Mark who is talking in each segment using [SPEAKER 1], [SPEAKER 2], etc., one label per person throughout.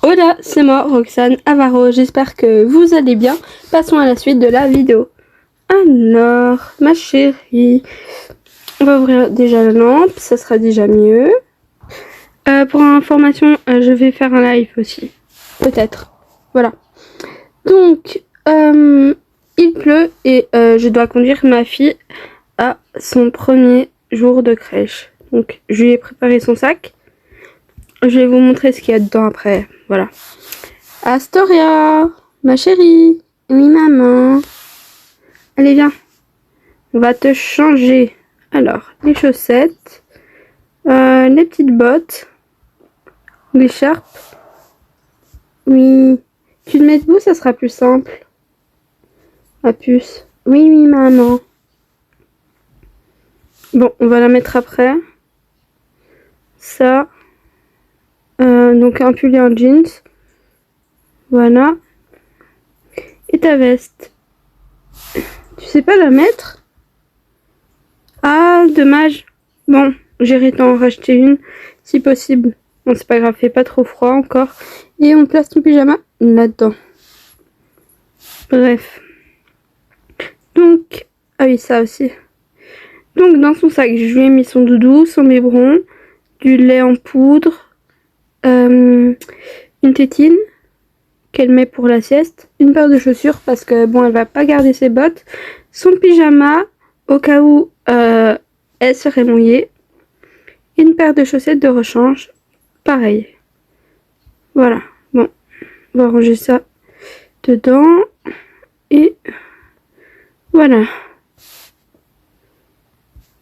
[SPEAKER 1] Hola, c'est moi, Roxane Avaro. J'espère que vous allez bien. Passons à la suite de la vidéo. Alors, ma chérie, on va ouvrir déjà la lampe, ça sera déjà mieux. Pour information, je vais faire un live aussi. Peut-être. Voilà. Donc, il pleut et je dois conduire ma fille à son premier jour de crèche. Donc, je lui ai préparé son sac. Je vais vous montrer ce qu'il y a dedans après. Voilà. Astoria, ma chérie. Oui, maman. Allez, viens. On va te changer. Alors, les chaussettes, les petites bottes, l'écharpe. Oui. Tu te mets debout, ça sera plus simple. La puce. Oui, oui, maman. Bon, on va la mettre après. Ça. Donc, un pull et un jeans. Voilà. Et ta veste. Tu sais pas la mettre? Ah, dommage. Bon, j'irai t'en racheter une, si possible. Bon, c'est pas grave, fait pas trop froid encore. Et on place ton pyjama là-dedans. Bref. Donc, ah oui, ça aussi. Donc, dans son sac, je lui ai mis son doudou, son biberon, du lait en poudre, une tétine qu'elle met pour la sieste, une paire de chaussures parce que, bon, elle va pas garder ses bottes, son pyjama au cas où elle serait mouillée, et une paire de chaussettes de rechange, pareil. Voilà, bon, on va ranger ça dedans, et voilà.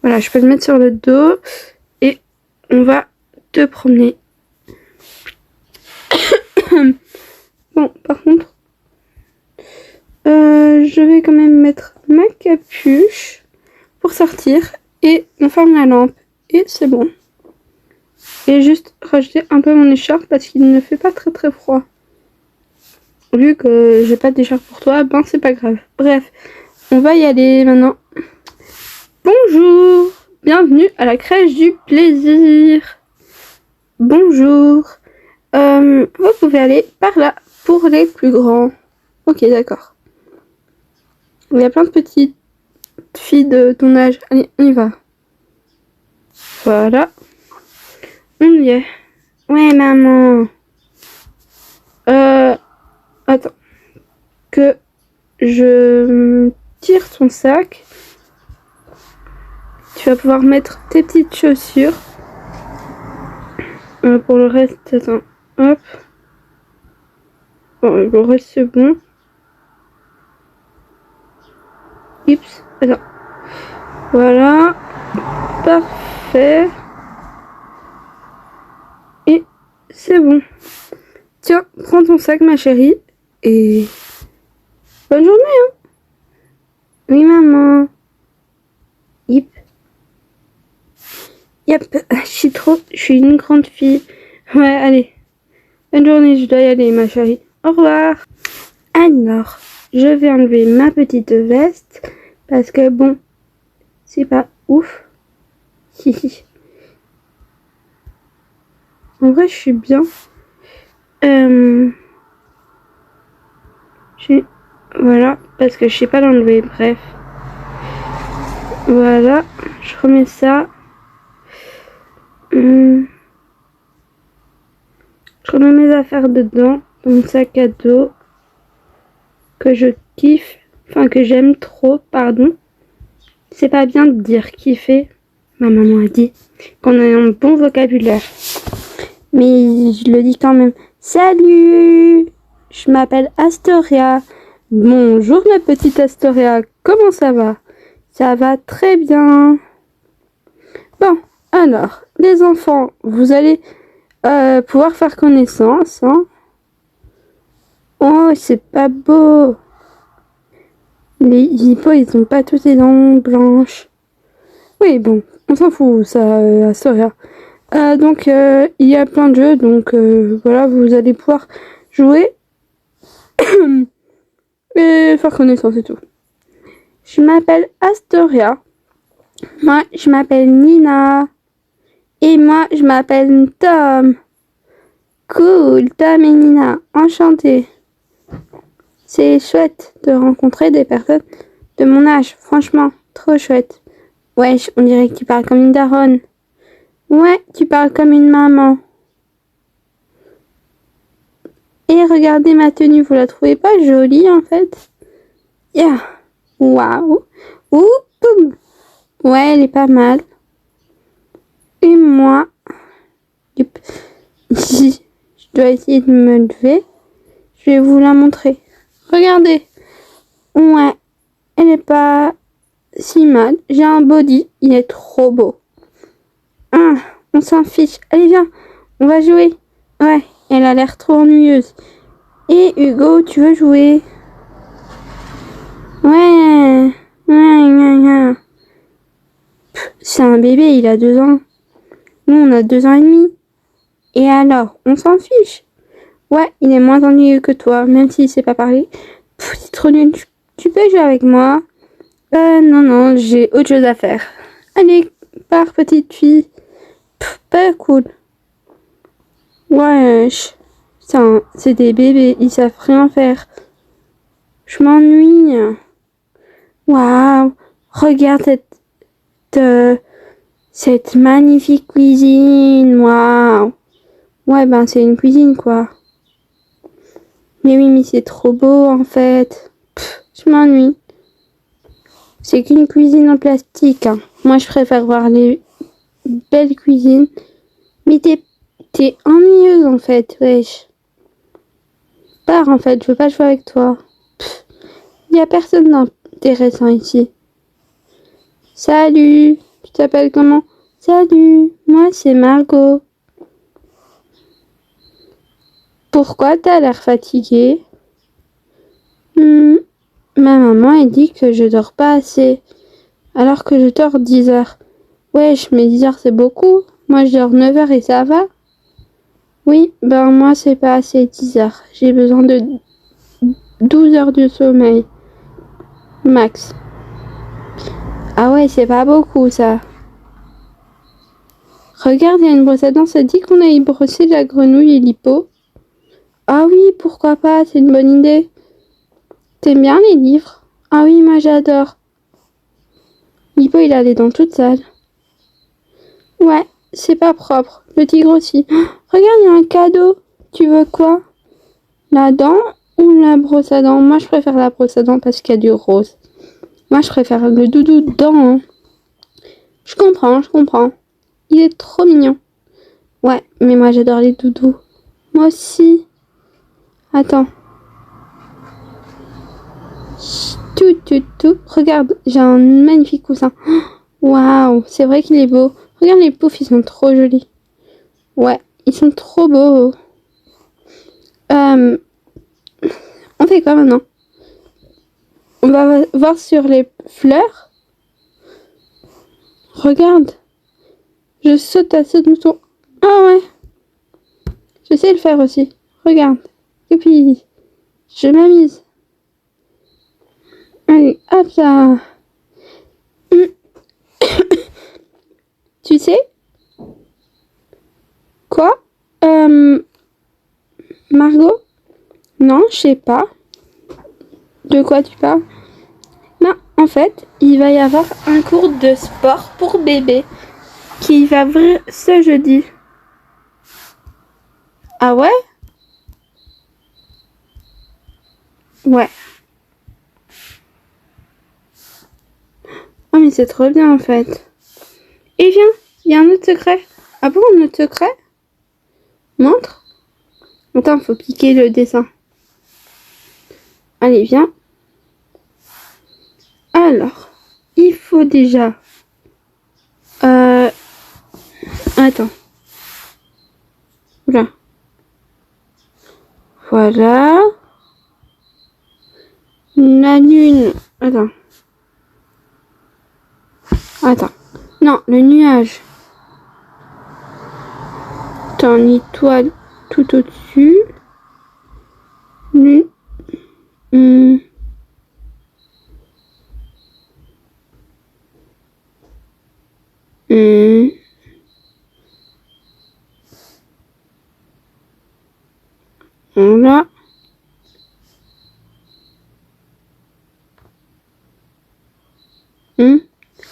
[SPEAKER 1] Voilà, je peux le mettre sur le dos, et on va te promener. Bon, par contre, je vais quand même mettre ma capuche pour sortir, et on ferme la lampe, et c'est bon. Et juste rajouter un peu mon écharpe parce qu'il ne fait pas très très froid. Vu que j'ai pas d'écharpe pour toi, ben c'est pas grave. Bref, on va y aller maintenant. Bonjour, bienvenue à la crèche du plaisir. Bonjour. Vous pouvez aller par là pour les plus grands. Ok, d'accord. Il y a plein de petites filles de ton âge. Allez, on y va. Voilà. On y est. Ouais, maman. Attends. Que je tire ton sac. Tu vas pouvoir mettre tes petites chaussures. Pour le reste, attends. Hop. Bon, le reste c'est bon. Oups. Attends. Voilà. Parfait. Et c'est bon. Tiens, prends ton sac, ma chérie. Et bonne journée, hein. Oui, maman. Yep. Yep. Je suis une grande fille. Ouais, allez. Bonne journée, je dois y aller, ma chérie. Au revoir. Alors, je vais enlever ma petite veste. Parce que bon, c'est pas ouf. En vrai, je suis bien. Voilà, parce que je sais pas l'enlever. Bref. Voilà, je remets ça. Je remets mes affaires dedans, dans mon sac à dos. Que je kiffe. Enfin, que j'aime trop, pardon. C'est pas bien de dire kiffer. Ma maman a dit qu'on a un bon vocabulaire. Mais je le dis quand même. Salut! Je m'appelle Astoria. Bonjour ma petite Astoria. Comment ça va? Ça va très bien. Bon, alors, les enfants, vous allez pouvoir faire connaissance. Hein? Oh, c'est pas beau. Les hippos, ils ont pas toutes les dents blanches. Oui, bon, on s'en fout, ça, Astoria. Donc, il y a plein de jeux, donc voilà, vous allez pouvoir jouer et faire connaissance et tout. Je m'appelle Astoria. Moi, je m'appelle Nina. Et moi, je m'appelle Tom. Cool, Tom et Nina, enchantée. C'est chouette de rencontrer des personnes de mon âge, franchement, trop chouette. Wesh, on dirait que tu parles comme une daronne. Ouais, tu parles comme une maman. Et regardez ma tenue, vous la trouvez pas jolie en fait? Yeah. Waouh. Ouh, boum. Ouais, elle est pas mal. Et moi, yup. Je dois essayer de me lever. Je vais vous la montrer. Regardez. Ouais, elle est pas si mal. J'ai un body, il est trop beau. Ah, on s'en fiche. Allez, viens, on va jouer. Ouais, elle a l'air trop ennuyeuse. Et Hugo, tu veux jouer? Ouais, ouais. C'est un bébé, il a 2 ans. Nous, on a 2 ans et demi. Et alors, on s'en fiche. Ouais, il est moins ennuyeux que toi, même s'il sait pas parler. C'est trop nul. Tu peux jouer avec moi? Non, j'ai autre chose à faire. Allez, pars, petite fille. Pas cool. Wesh. C'est des bébés, ils savent rien faire. Je m'ennuie. Waouh. Regarde cette magnifique cuisine. Waouh. Ouais, ben c'est une cuisine, quoi. Mais oui, mais c'est trop beau, en fait. Je m'ennuie. C'est qu'une cuisine en plastique, hein. Moi, je préfère voir les belles cuisines. Mais t'es ennuyeuse, en fait, wesh. Pars, en fait, je veux pas jouer avec toi. Y a personne d'intéressant ici. Salut, tu t'appelles comment? Salut, moi c'est Margot. Pourquoi t'as l'air fatiguée? Ma maman elle dit que je dors pas assez, alors que je dors 10 heures. Wesh, mais 10 heures c'est beaucoup. Moi je dors 9 heures et ça va? Oui, ben moi c'est pas assez 10 heures. J'ai besoin de 12 heures de sommeil. Max. Ah ouais, c'est pas beaucoup ça. Regarde, il y a une brosse à dents, ça dit qu'on aille brosser la grenouille et l'hippo. Ah oui, pourquoi pas, c'est une bonne idée. T'aimes bien les livres? Ah oui, moi j'adore. L'hippo, il a les dents toutes sales. Ouais, c'est pas propre. Le tigre aussi. Oh, regarde, il y a un cadeau. Tu veux quoi? La dent ou la brosse à dents? Moi, je préfère la brosse à dents parce qu'il y a du rose. Moi, je préfère le doudou dent. Hein. Je comprends. Il est trop mignon. Ouais, mais moi, j'adore les doudous. Moi aussi. Attends. Tout. Regarde, j'ai un magnifique coussin. Waouh, c'est vrai qu'il est beau. Regarde les poufs, ils sont trop jolis. Ouais, ils sont trop beaux. On fait quoi maintenant? On va voir sur les fleurs. Regarde, je saute à saut de mouton. Ah ouais, je sais le faire aussi. Regarde. Et puis, je m'amuse. Allez, hop là. Tu sais quoi? Margot? Non, je sais pas. De quoi tu parles? Ben, en fait, il va y avoir un cours de sport pour bébé qui va ouvrir ce jeudi. Ah ouais? Ouais. Oh mais c'est trop bien en fait. Et viens, il y a un autre secret. Ah bon, un autre secret? Montre. Attends, faut piquer le dessin. Allez, viens. Alors, il faut déjà... Attends. Oula. Voilà. La lune. Attends. Non, le nuage. T'as une étoile tout au-dessus. Lune. Voilà.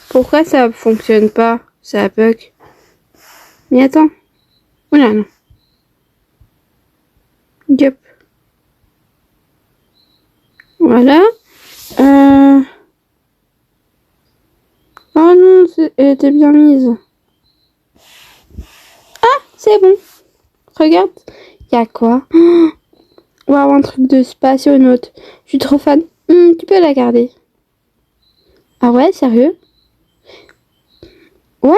[SPEAKER 1] Pourquoi ça fonctionne pas? Ça bug. Mais attends. Oula, non. Yup. Voilà. Oh non, elle était bien mise. Ah, c'est bon. Regarde. Y a quoi? Waouh, un truc de spationaute. Je suis trop fan. Tu peux la garder. Ah ouais, sérieux? Ouais.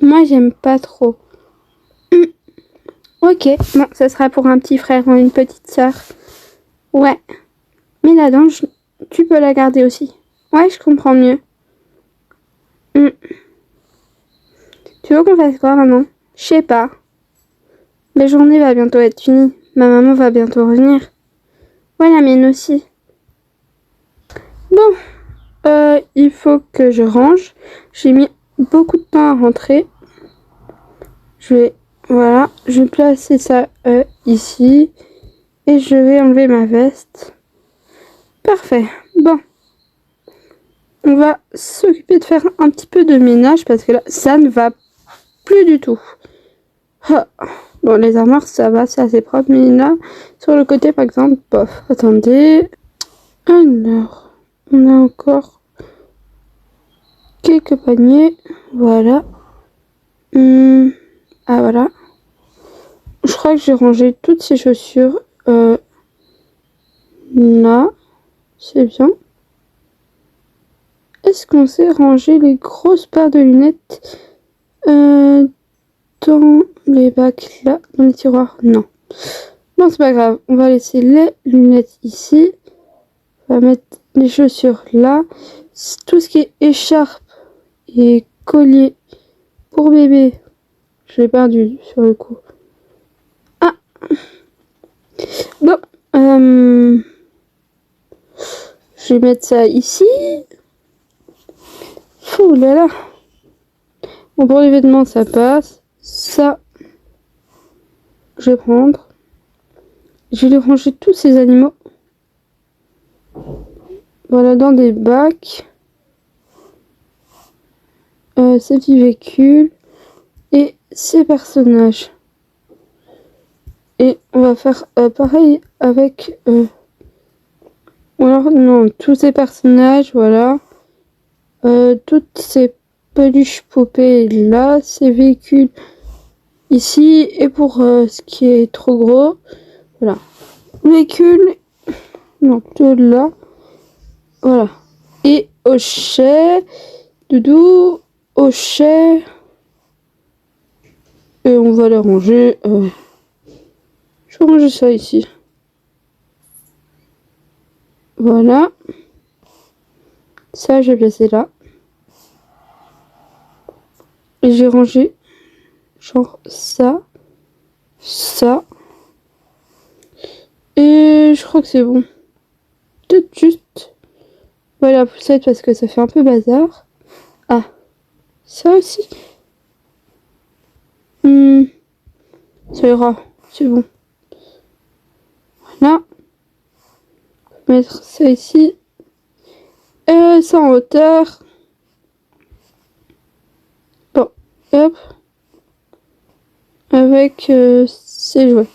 [SPEAKER 1] Moi, j'aime pas trop. Ok, bon, ça sera pour un petit frère ou une petite sœur. Ouais. Mais là-dedans, tu peux la garder aussi. Ouais, je comprends mieux. Tu veux qu'on fasse quoi maintenant? Je sais pas. La journée va bientôt être finie. Ma maman va bientôt revenir. Ouais, la mienne aussi. Bon, il faut que je range. J'ai mis beaucoup de temps à rentrer. Voilà, je vais placer ça ici. Et je vais enlever ma veste. Parfait. Bon. On va s'occuper de faire un petit peu de ménage parce que là, ça ne va plus du tout. Ah. Bon, les armoires, ça va, c'est assez propre. Mais là, sur le côté, par exemple, bof. Attendez. Alors, on a encore quelques paniers. Voilà. Ah, voilà. Je crois que j'ai rangé toutes ces chaussures. Là. C'est bien. Est-ce qu'on sait ranger les grosses paires de lunettes dans les bacs là, dans les tiroirs? Non. Non, c'est pas grave. On va laisser les lunettes ici. On va mettre les chaussures là. Tout ce qui est écharpe et collier pour bébé, je l'ai perdu sur le coup. Ah. Bon. Je vais mettre ça ici. Ouh là là. Bon, pour les vêtements, ça passe. Ça, je vais prendre. Je vais les ranger tous ces animaux. Voilà, dans des bacs. Ces petits véhicules. Et ces personnages. Et on va faire pareil avec... ou alors, non, tous ces personnages, voilà. Toutes ces peluches poupées là. Ces véhicules ici. Et pour ce qui est trop gros, voilà. Véhicule, non, tout là. Voilà. Et hochet, doudou, hochet. Et on va les ranger. Je vais ranger ça ici. Voilà. Ça, je vais placer là. Et j'ai rangé genre ça, ça. Et je crois que c'est bon. Peut-être juste. Voilà, la poussette parce que ça fait un peu bazar. Ah, ça aussi. Ça ira, c'est bon. Voilà. Mettre ça ici. Et ça en hauteur. Bon, hop. Avec ces jouets.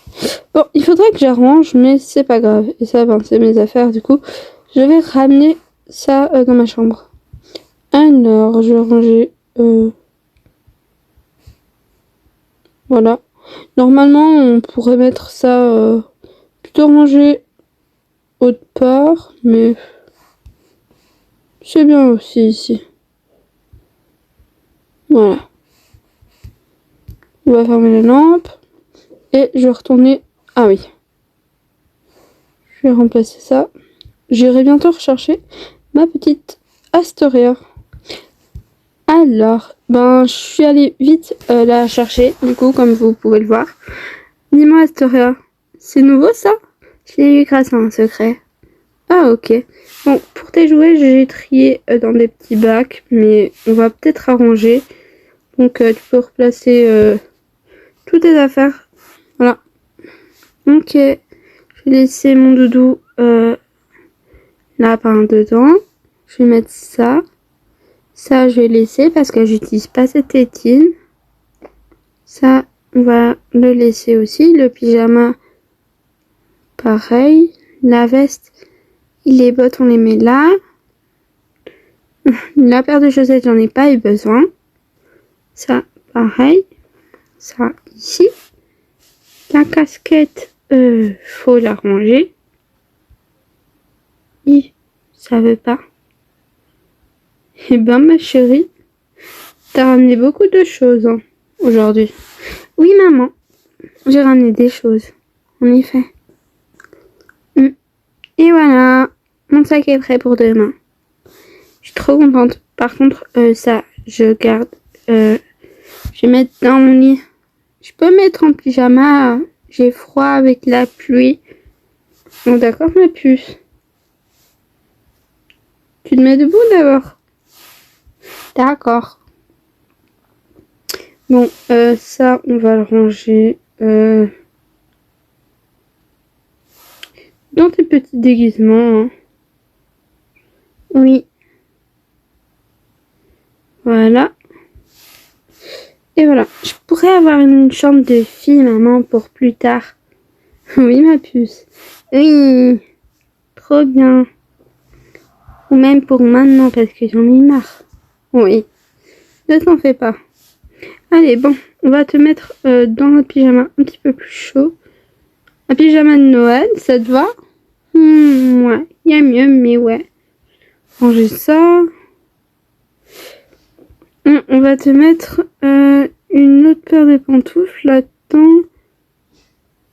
[SPEAKER 1] Bon, il faudrait que j'arrange, mais c'est pas grave. Et ça, ben, c'est mes affaires, du coup. Je vais ramener ça dans ma chambre. Alors, je vais ranger... voilà. Normalement, on pourrait mettre ça plutôt rangé autre part, mais c'est bien aussi ici. Voilà. On va fermer la lampe. Et je vais retourner... Ah oui. Je vais remplacer ça. J'irai bientôt rechercher ma petite Astoria. Alors, ben, je suis allée vite la chercher, du coup, comme vous pouvez le voir. Dis-moi, Astoria, c'est nouveau ça? Je l'ai eu grâce à un secret. Ah, ok. Bon, pour tes jouets, j'ai trié dans des petits bacs, mais on va peut-être arranger. Donc, tu peux replacer toutes tes affaires. Voilà. Ok, je vais laisser mon doudou lapin dedans. Je vais mettre ça. Ça, je vais laisser parce que j'utilise pas cette tétine. Ça, on va le laisser aussi. Le pyjama, pareil. La veste et les bottes, on les met là. La paire de chaussettes, j'en ai pas eu besoin. Ça, pareil. Ça, ici. La casquette, faut la ranger. Ça veut pas. Eh ben, ma chérie, t'as ramené beaucoup de choses hein, aujourd'hui. Oui, maman, j'ai ramené des choses. En effet. Et voilà, mon sac est prêt pour demain. Je suis trop contente. Par contre, ça, je garde. Je vais mettre dans mon lit. Je peux mettre en pyjama. J'ai froid avec la pluie. Bon, d'accord, ma puce. Tu te mets debout d'abord. D'accord. Bon, ça, on va le ranger dans tes petits déguisements. Hein. Oui. Voilà. Et voilà. Je pourrais avoir une chambre de fille, maman, pour plus tard. Oui, ma puce. Oui. Trop bien. Ou même pour maintenant, parce que j'en ai marre. Oui. Ne t'en fais pas. Allez, bon. On va te mettre dans un pyjama un petit peu plus chaud. Un pyjama de Noël, ça te va? Ouais. Il y a mieux, mais ouais. Ranger ça. On va te mettre une autre paire de pantoufles là-dedans.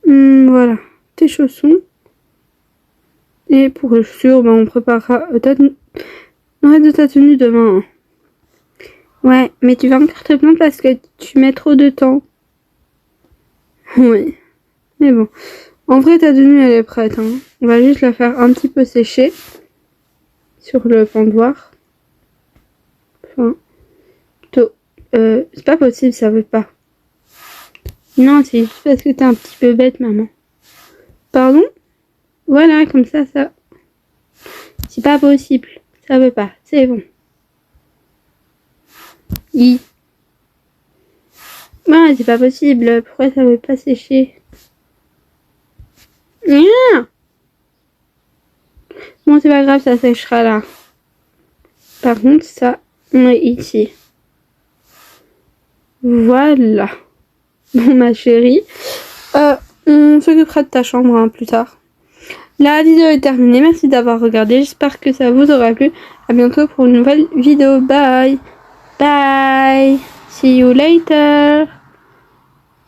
[SPEAKER 1] Voilà, tes chaussons. Et pour les chaussures, on préparera le reste de ta tenue demain. Hein. Ouais, mais tu vas encore te plaindre parce que tu mets trop de temps. Oui, mais bon. En vrai, ta tenue, elle est prête. Hein. On va juste la faire un petit peu sécher sur le pendoir. Enfin, plutôt. C'est pas possible, ça veut pas. Non, c'est juste parce que t'es un petit peu bête, maman. Pardon? Voilà, comme ça. C'est pas possible. Ça veut pas. C'est bon. Oui. Ouais, c'est pas possible. Pourquoi ça veut pas sécher? Bon, c'est pas grave, ça séchera là. Par contre, ça, on est ici. Voilà. Bon, ma chérie. On s'occupera de ta chambre hein, plus tard. La vidéo est terminée. Merci d'avoir regardé. J'espère que ça vous aura plu. À bientôt pour une nouvelle vidéo. Bye. Bye. See you later.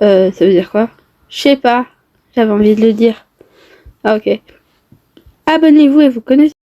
[SPEAKER 1] Ça veut dire quoi? Je sais pas. J'avais envie de le dire. Ah, ok. Abonnez-vous et vous connaissez.